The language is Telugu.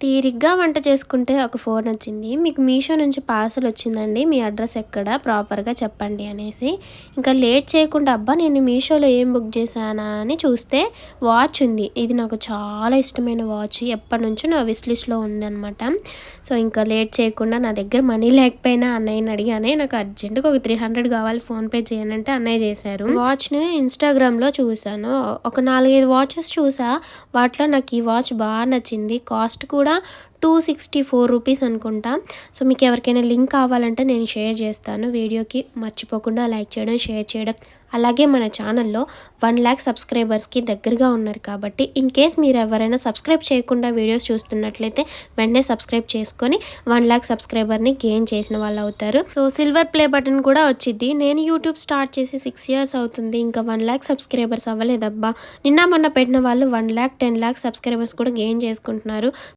తీరిగ్గా వంట చేసుకుంటే ఒక ఫోన్ వచ్చింది. మీకు మీషో నుంచి పార్సెల్ వచ్చిందండి. మీ అడ్రస్ ఎక్కడ ప్రాపర్‌గా చెప్పండి అనేసి. ఇంకా లేట్ చేయకుండా అబ్బా! నేను మీషోలో ఏం బుక్ చేశానా అని చూస్తే వాచ్ ఉంది. ఇది నాకు చాలా ఇష్టమైన వాచ్. ఎప్పటినుంచో నా విష్ లిస్ట్‌లో ఉందనమాట. సో, ఇంకా లేట్ చేయకుండా నా దగ్గర మనీ లేకపోయినా అన్నయ్యని అడిగానే నాకు అర్జెంట్‌గా ఒక 300 కావాలి ఫోన్‌పే చేయనంటే అన్నయ్య చేశారు. వాచ్‌ని ఇన్‌స్టాగ్రామ్‌లో చూశాను. ఒక 4, 5 వాచెస్ చూసా. వాటిలో నాకు ఈ వాచ్ నచ్చింది. కాస్ట్ కూడా 264 రూపీస్ అనుకుంటా. సో, మీకు ఎవరికైనా లింక్ కావాలంటే నేను షేర్ చేస్తాను. వీడియోకి మర్చిపోకుండా లైక్ చేయడం, షేర్ చేయడం. అలాగే మన ఛానల్‌లో 1,00,000 సబ్స్క్రైబర్స్‌కి దగ్గరగా ఉన్నారు కాబట్టి ఇన్ కేస్ మీరు ఎవరైనా సబ్స్క్రైబ్ చేయకుండా వీడియోస్ చూస్తున్నట్లయితే వెంటనే సబ్స్క్రైబ్ చేసుకొని 1,00,000 సబ్స్క్రైబర్‌ని గెయిన్ చేసిన వాళ్ళు అవుతారు. సో, సిల్వర్ ప్లే బటన్ కూడా వచ్చిద్ది. నేను యూట్యూబ్ స్టార్ట్ చేసి 6 ఇయర్స్ అవుతుంది. ఇంకా 1,00,000 సబ్స్క్రైబర్స్ అవ్వలేదబ్బా! నిన్న మొన్న పెట్టిన వాళ్ళు 1,00,000, 10,00,000 సబ్స్క్రైబర్స్ కూడా గెయిన్ చేసుకుంటున్నారు.